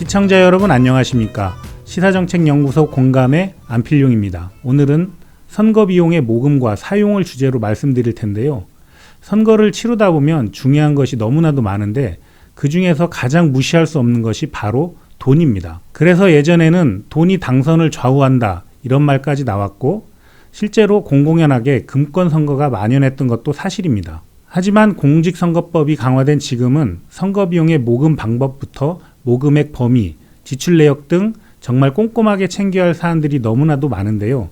시청자 여러분 안녕하십니까? 시사정책연구소 공감의 안필용입니다. 오늘은 선거 비용의 모금과 사용을 주제로 말씀드릴 텐데요. 선거를 치르다 보면 중요한 것이 너무나도 많은데 그 중에서 가장 무시할 수 없는 것이 바로 돈입니다. 그래서 예전에는 돈이 당선을 좌우한다 이런 말까지 나왔고 실제로 공공연하게 금권 선거가 만연했던 것도 사실입니다. 하지만 공직선거법이 강화된 지금은 선거 비용의 모금 방법부터 모금액 범위, 지출 내역 등 정말 꼼꼼하게 챙겨야 할 사안들이 너무나도 많은데요.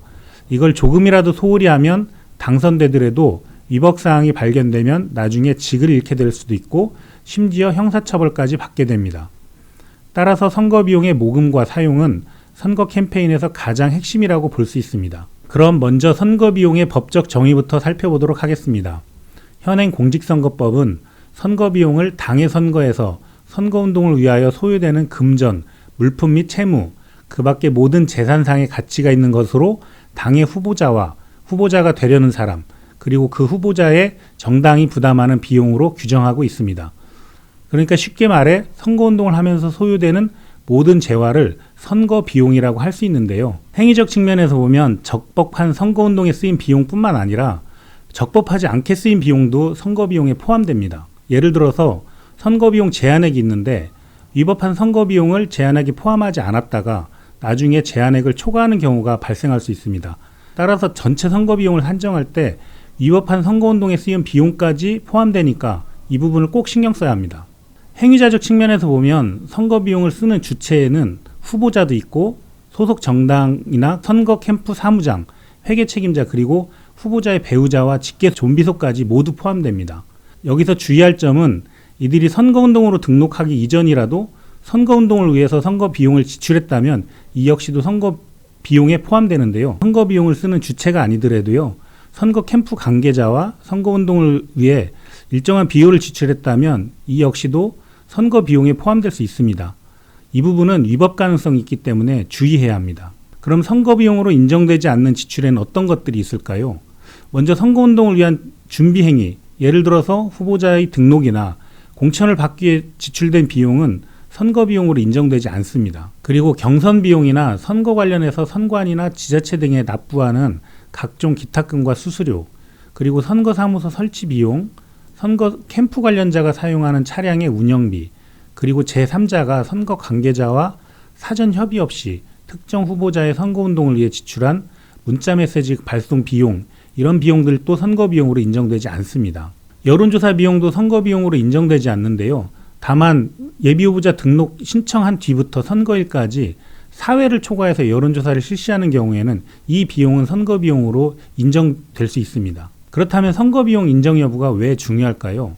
이걸 조금이라도 소홀히 하면 당선되더라도 위법사항이 발견되면 나중에 직을 잃게 될 수도 있고 심지어 형사처벌까지 받게 됩니다. 따라서 선거 비용의 모금과 사용은 선거 캠페인에서 가장 핵심이라고 볼 수 있습니다. 그럼 먼저 선거 비용의 법적 정의부터 살펴보도록 하겠습니다. 현행 공직선거법은 선거 비용을 당의 선거에서 선거운동을 위하여 소요되는 금전, 물품 및 채무, 그 밖의 모든 재산상의 가치가 있는 것으로 당의 후보자와 후보자가 되려는 사람, 그리고 그 후보자의 정당이 부담하는 비용으로 규정하고 있습니다. 그러니까 쉽게 말해 선거운동을 하면서 소요되는 모든 재화를 선거 비용이라고 할 수 있는데요. 행위적 측면에서 보면 적법한 선거운동에 쓰인 비용뿐만 아니라 적법하지 않게 쓰인 비용도 선거 비용에 포함됩니다. 예를 들어서 선거 비용 제한액이 있는데 위법한 선거 비용을 제한액에 포함하지 않았다가 나중에 제한액을 초과하는 경우가 발생할 수 있습니다. 따라서 전체 선거 비용을 산정할 때 위법한 선거운동에 쓰인 비용까지 포함되니까 이 부분을 꼭 신경 써야 합니다. 행위자적 측면에서 보면 선거 비용을 쓰는 주체에는 후보자도 있고 소속 정당이나 선거 캠프 사무장, 회계 책임자 그리고 후보자의 배우자와 직계 좀비소까지 모두 포함됩니다. 여기서 주의할 점은 이들이 선거운동으로 등록하기 이전이라도 선거운동을 위해서 선거 비용을 지출했다면 이 역시도 선거 비용에 포함되는데요. 선거 비용을 쓰는 주체가 아니더라도요. 선거 캠프 관계자와 선거운동을 위해 일정한 비용을 지출했다면 이 역시도 선거 비용에 포함될 수 있습니다. 이 부분은 위법 가능성이 있기 때문에 주의해야 합니다. 그럼 선거 비용으로 인정되지 않는 지출에는 어떤 것들이 있을까요? 먼저 선거운동을 위한 준비 행위, 예를 들어서 후보자의 등록이나 공천을 받기 위해 지출된 비용은 선거 비용으로 인정되지 않습니다. 그리고 경선 비용이나 선거 관련해서 선관위나 지자체 등에 납부하는 각종 기타금과 수수료, 그리고 선거사무소 설치 비용, 선거 캠프 관련자가 사용하는 차량의 운영비, 그리고 제3자가 선거 관계자와 사전 협의 없이 특정 후보자의 선거운동을 위해 지출한 문자메시지 발송 비용, 이런 비용들도 선거 비용으로 인정되지 않습니다. 여론조사 비용도 선거 비용으로 인정되지 않는데요. 다만 예비후보자 등록 신청한 뒤부터 선거일까지 사회를 초과해서 여론조사를 실시하는 경우에는 이 비용은 선거 비용으로 인정될 수 있습니다. 그렇다면 선거 비용 인정 여부가 왜 중요할까요?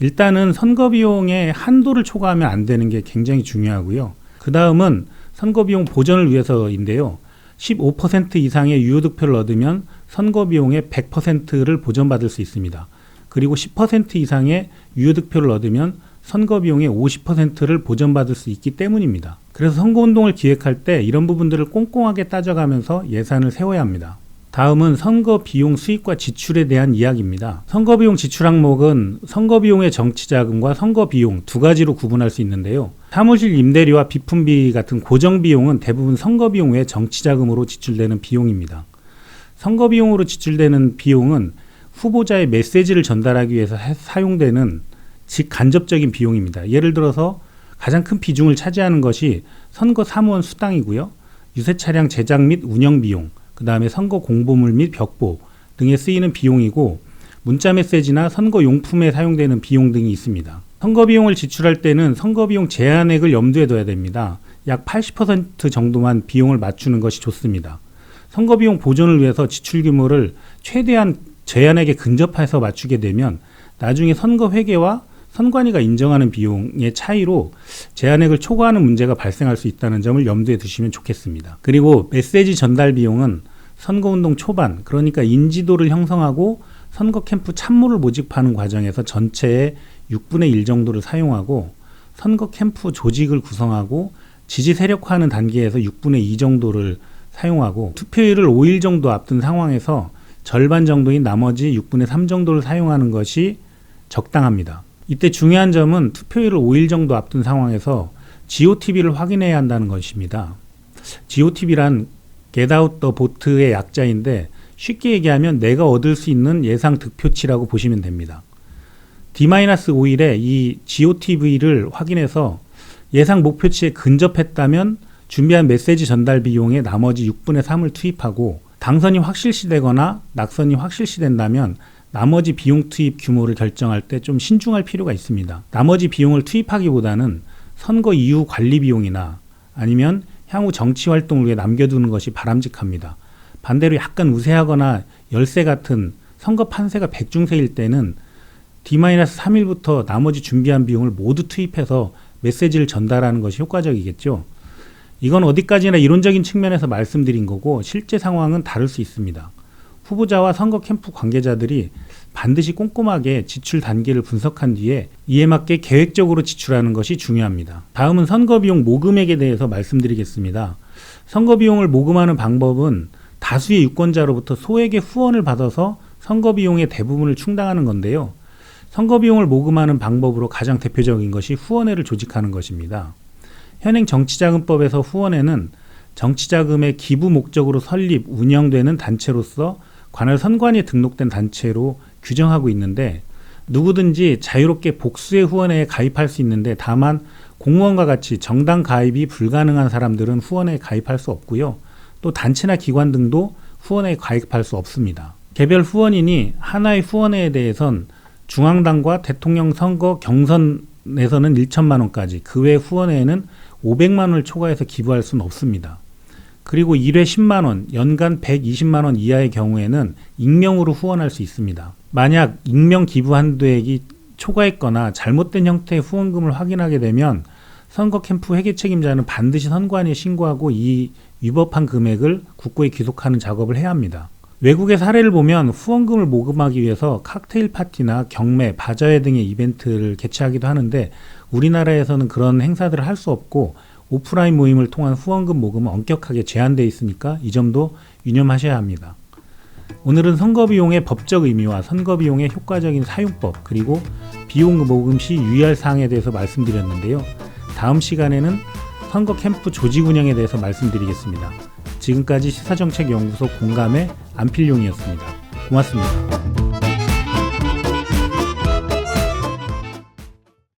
일단은 선거 비용의 한도를 초과하면 안 되는 게 굉장히 중요하고요. 그 다음은 선거 비용 보전을 위해서인데요. 15% 이상의 유효득표를 얻으면 선거 비용의 100%를 보전받을 수 있습니다. 그리고 10% 이상의 유효득표를 얻으면 선거 비용의 50%를 보전받을 수 있기 때문입니다. 그래서 선거운동을 기획할 때 이런 부분들을 꼼꼼하게 따져가면서 예산을 세워야 합니다. 다음은 선거 비용 수입과 지출에 대한 이야기입니다. 선거 비용 지출 항목은 선거 비용의 정치자금과 선거 비용 두 가지로 구분할 수 있는데요. 사무실 임대료와 비품비 같은 고정 비용은 대부분 선거 비용 외 정치자금으로 지출되는 비용입니다. 선거 비용으로 지출되는 비용은 후보자의 메시지를 전달하기 위해서 사용되는 직간접적인 비용입니다. 예를 들어서 가장 큰 비중을 차지하는 것이 선거 사무원 수당이고요. 유세 차량 제작 및 운영 비용, 그 다음에 선거 공보물 및 벽보 등에 쓰이는 비용이고 문자 메시지나 선거 용품에 사용되는 비용 등이 있습니다. 선거 비용을 지출할 때는 선거 비용 제한액을 염두에 둬야 됩니다. 약 80% 정도만 비용을 맞추는 것이 좋습니다. 선거 비용 보존을 위해서 지출 규모를 최대한 제한액에 근접해서 맞추게 되면 나중에 선거 회계와 선관위가 인정하는 비용의 차이로 제한액을 초과하는 문제가 발생할 수 있다는 점을 염두에 두시면 좋겠습니다. 그리고 메시지 전달 비용은 선거운동 초반, 그러니까 인지도를 형성하고 선거 캠프 참모를 모집하는 과정에서 전체의 6분의 1 정도를 사용하고 선거 캠프 조직을 구성하고 지지 세력화하는 단계에서 6분의 2 정도를 사용하고 투표일을 5일 정도 앞둔 상황에서 절반 정도인 나머지 6분의 3 정도를 사용하는 것이 적당합니다. 이때 중요한 점은 투표일을 5일 정도 앞둔 상황에서 GOTB를 확인해야 한다는 것입니다. GOTB란 Get Out the Vote의 약자인데 쉽게 얘기하면 내가 얻을 수 있는 예상 득표치라고 보시면 됩니다. D-5일에 이 GOTB를 확인해서 예상 목표치에 근접했다면 준비한 메시지 전달 비용의 나머지 6분의 3을 투입하고 당선이 확실시되거나 낙선이 확실시된다면 나머지 비용 투입 규모를 결정할 때 좀 신중할 필요가 있습니다. 나머지 비용을 투입하기보다는 선거 이후 관리 비용이나 아니면 향후 정치 활동을 위해 남겨두는 것이 바람직합니다. 반대로 약간 우세하거나 열세 같은 선거 판세가 백중세일 때는 D-3일부터 나머지 준비한 비용을 모두 투입해서 메시지를 전달하는 것이 효과적이겠죠. 이건 어디까지나 이론적인 측면에서 말씀드린 거고 실제 상황은 다를 수 있습니다. 후보자와 선거 캠프 관계자들이 반드시 꼼꼼하게 지출 단계를 분석한 뒤에 이에 맞게 계획적으로 지출하는 것이 중요합니다. 다음은 선거비용 모금액에 대해서 말씀드리겠습니다. 선거비용을 모금하는 방법은 다수의 유권자로부터 소액의 후원을 받아서 선거비용의 대부분을 충당하는 건데요. 선거비용을 모금하는 방법으로 가장 대표적인 것이 후원회를 조직하는 것입니다. 현행 정치자금법에서 후원회는 정치자금의 기부 목적으로 설립, 운영되는 단체로서 관할 선관위에 등록된 단체로 규정하고 있는데 누구든지 자유롭게 복수의 후원회에 가입할 수 있는데 다만 공무원과 같이 정당 가입이 불가능한 사람들은 후원회에 가입할 수 없고요. 또 단체나 기관 등도 후원회에 가입할 수 없습니다. 개별 후원인이 하나의 후원회에 대해선 중앙당과 대통령 선거 경선에서는 1천만 원까지, 그 외 후원회에는 500만 원을 초과해서 기부할 수는 없습니다. 그리고 1회 10만 원, 연간 120만 원 이하의 경우에는 익명으로 후원할 수 있습니다. 만약 익명 기부 한도액이 초과했거나 잘못된 형태의 후원금을 확인하게 되면 선거 캠프 회계 책임자는 반드시 선관위에 신고하고 이 위법한 금액을 국고에 귀속하는 작업을 해야 합니다. 외국의 사례를 보면 후원금을 모금하기 위해서 칵테일 파티나 경매, 바자회 등의 이벤트를 개최하기도 하는데 우리나라에서는 그런 행사들을 할 수 없고 오프라인 모임을 통한 후원금 모금은 엄격하게 제한되어 있으니까 이 점도 유념하셔야 합니다. 오늘은 선거비용의 법적 의미와 선거비용의 효과적인 사용법 그리고 비용 모금 시 유의할 사항에 대해서 말씀드렸는데요. 다음 시간에는 선거 캠프 조직 운영에 대해서 말씀드리겠습니다. 지금까지 시사정책연구소 공감의 안필용이었습니다. 고맙습니다.